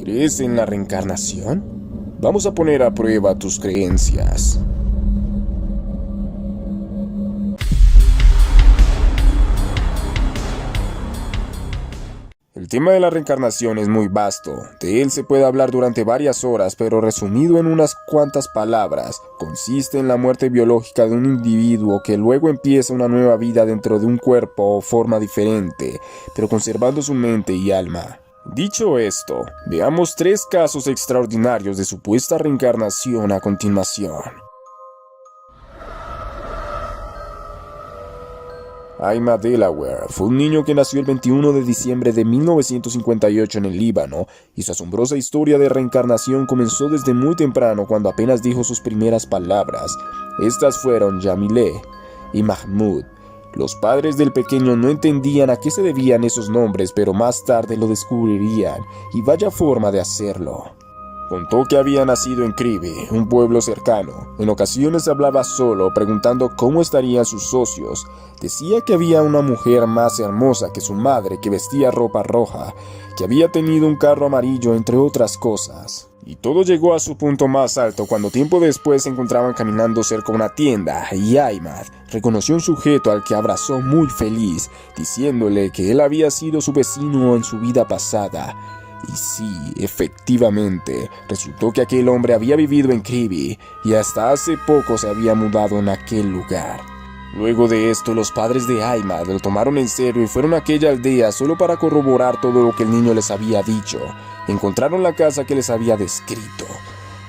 ¿Crees en la reencarnación? Vamos a poner a prueba tus creencias. El tema de la reencarnación es muy vasto. De él se puede hablar durante varias horas, pero resumido en unas cuantas palabras, consiste en la muerte biológica de un individuo que luego empieza una nueva vida dentro de un cuerpo o forma diferente, pero conservando su mente y alma. Dicho esto, veamos 3 casos extraordinarios de supuesta reencarnación a continuación. Ayman Delaware fue un niño que nació el 21 de diciembre de 1958 en el Líbano, y su asombrosa historia de reencarnación comenzó desde muy temprano cuando apenas dijo sus primeras palabras. Estas fueron Jamileh y Mahmoud. Los padres del pequeño no entendían a qué se debían esos nombres, pero más tarde lo descubrirían, y vaya forma de hacerlo. Contó que había nacido en Kribi, un pueblo cercano. En ocasiones hablaba solo, preguntando cómo estarían sus socios. Decía que había una mujer más hermosa que su madre, que vestía ropa roja, que había tenido un carro amarillo, entre otras cosas. Y todo llegó a su punto más alto cuando tiempo después se encontraban caminando cerca de una tienda, y Ayman reconoció un sujeto al que abrazó muy feliz, diciéndole que él había sido su vecino en su vida pasada. Y sí, efectivamente, resultó que aquel hombre había vivido en Kribi y hasta hace poco se había mudado en aquel lugar. Luego de esto, los padres de Ayman lo tomaron en serio y fueron a aquella aldea solo para corroborar todo lo que el niño les había dicho. Encontraron la casa que les había descrito.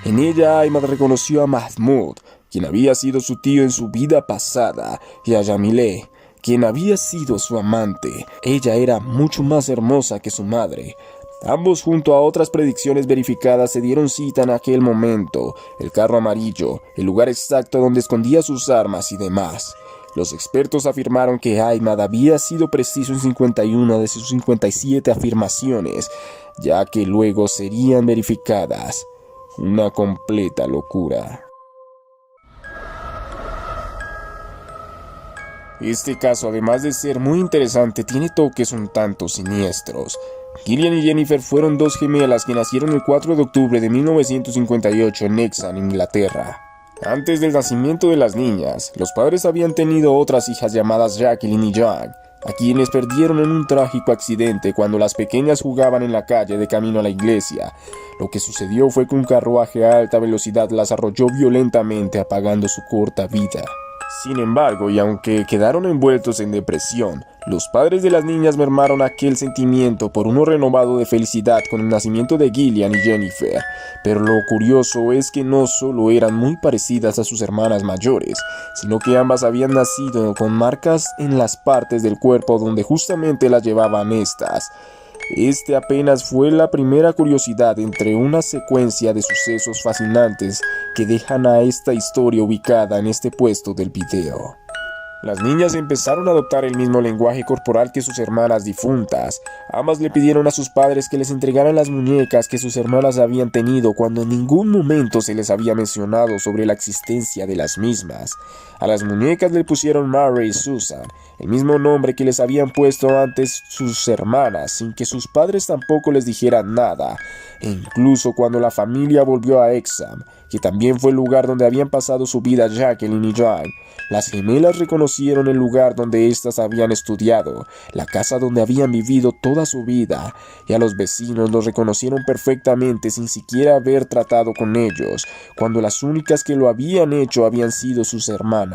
En ella, Ayman reconoció a Mahmoud, quien había sido su tío en su vida pasada, y a Jamileh, quien había sido su amante. Ella era mucho más hermosa que su madre. Ambos, junto a otras predicciones verificadas, se dieron cita en aquel momento, el carro amarillo, el lugar exacto donde escondía sus armas y demás. Los expertos afirmaron que Ayman había sido preciso en 51 de sus 57 afirmaciones, ya que luego serían verificadas. Una completa locura. Este caso, además de ser muy interesante, tiene toques un tanto siniestros. Gillian y Jennifer fueron 2 gemelas que nacieron el 4 de octubre de 1958 en Hexham, Inglaterra. Antes del nacimiento de las niñas, los padres habían tenido otras hijas llamadas Jacqueline y Joan, a quienes perdieron en un trágico accidente cuando las pequeñas jugaban en la calle de camino a la iglesia. Lo que sucedió fue que un carruaje a alta velocidad las arrolló violentamente, apagando su corta vida. Sin embargo, y aunque quedaron envueltos en depresión, los padres de las niñas mermaron aquel sentimiento por uno renovado de felicidad con el nacimiento de Gillian y Jennifer. Pero lo curioso es que no solo eran muy parecidas a sus hermanas mayores, sino que ambas habían nacido con marcas en las partes del cuerpo donde justamente las llevaban estas. Este apenas fue la primera curiosidad entre una secuencia de sucesos fascinantes que dejan a esta historia ubicada en este puesto del video. Las niñas empezaron a adoptar el mismo lenguaje corporal que sus hermanas difuntas. Ambas le pidieron a sus padres que les entregaran las muñecas que sus hermanas habían tenido cuando en ningún momento se les había mencionado sobre la existencia de las mismas. A las muñecas le pusieron Mary y Susan, el mismo nombre que les habían puesto antes sus hermanas, sin que sus padres tampoco les dijeran nada. E incluso cuando la familia volvió a Hexham, que también fue el lugar donde habían pasado su vida Jacqueline y Joan, las gemelas reconocieron el lugar donde éstas habían estudiado, la casa donde habían vivido toda su vida, y a los vecinos los reconocieron perfectamente sin siquiera haber tratado con ellos, cuando las únicas que lo habían hecho habían sido sus hermanas.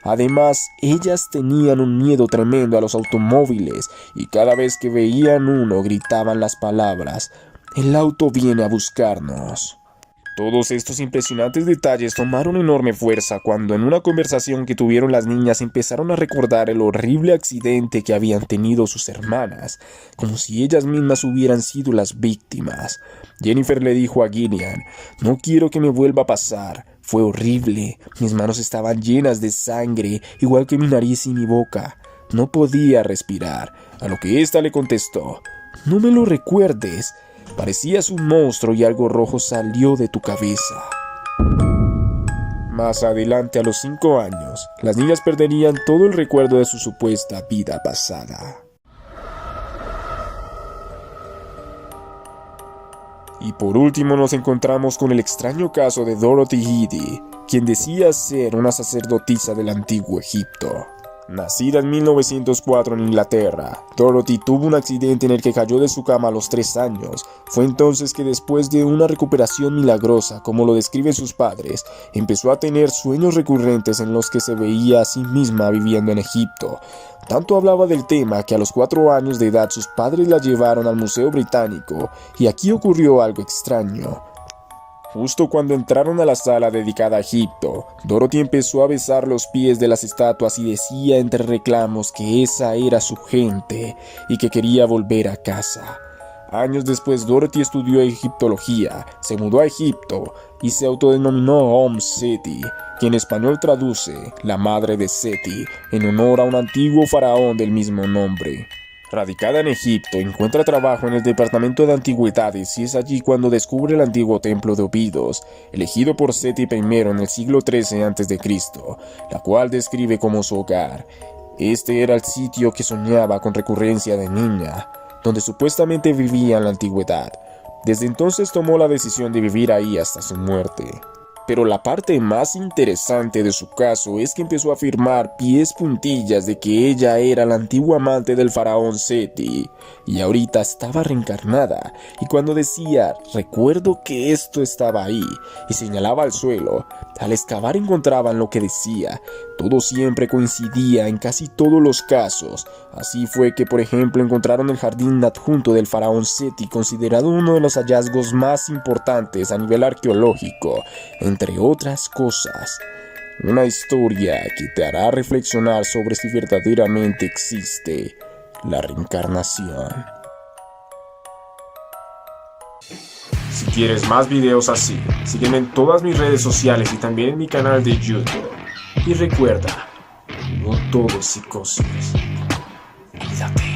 Además, ellas tenían un miedo tremendo a los automóviles, y cada vez que veían uno gritaban las palabras: «El auto viene a buscarnos». Todos estos impresionantes detalles tomaron enorme fuerza cuando en una conversación que tuvieron las niñas empezaron a recordar el horrible accidente que habían tenido sus hermanas, como si ellas mismas hubieran sido las víctimas. Jennifer le dijo a Gillian: «No quiero que me vuelva a pasar. Fue horrible. Mis manos estaban llenas de sangre, igual que mi nariz y mi boca. No podía respirar». A lo que ésta le contestó: «No me lo recuerdes. Parecías un monstruo y algo rojo salió de tu cabeza». Más adelante, a los 5 años, las niñas perderían todo el recuerdo de su supuesta vida pasada. Y por último nos encontramos con el extraño caso de Dorothy Eady, quien decía ser una sacerdotisa del antiguo Egipto. Nacida en 1904 en Inglaterra, Dorothy tuvo un accidente en el que cayó de su cama a los 3 años. Fue entonces que después de una recuperación milagrosa, como lo describen sus padres, empezó a tener sueños recurrentes en los que se veía a sí misma viviendo en Egipto. Tanto hablaba del tema que a los 4 años de edad sus padres la llevaron al Museo Británico, y aquí ocurrió algo extraño. Justo cuando entraron a la sala dedicada a Egipto, Dorothy empezó a besar los pies de las estatuas y decía entre reclamos que esa era su gente y que quería volver a casa. Años después, Dorothy estudió egiptología, se mudó a Egipto y se autodenominó Seti, que en español traduce la madre de Seti, en honor a un antiguo faraón del mismo nombre. Radicada en Egipto, encuentra trabajo en el departamento de antigüedades y es allí cuando descubre el antiguo templo de Abidos, elegido por Seti I en el siglo XIII a.C., la cual describe como su hogar. Este era el sitio que soñaba con recurrencia de niña, donde supuestamente vivía en la antigüedad. Desde entonces tomó la decisión de vivir ahí hasta su muerte. Pero la parte más interesante de su caso es que empezó a afirmar pies puntillas de que ella era la antigua amante del faraón Seti, y ahorita estaba reencarnada, y cuando decía, recuerdo que esto estaba ahí, y señalaba al suelo, al excavar encontraban lo que decía. Todo siempre coincidía en casi todos los casos. Así fue que, por ejemplo, encontraron el jardín adjunto del faraón Seti, considerado uno de los hallazgos más importantes a nivel arqueológico, entre otras cosas. Una historia que te hará reflexionar sobre si verdaderamente existe la reencarnación. Si quieres más videos así, sígueme en todas mis redes sociales y también en mi canal de YouTube. Y recuerda, no todo es psicosis. Cuídate.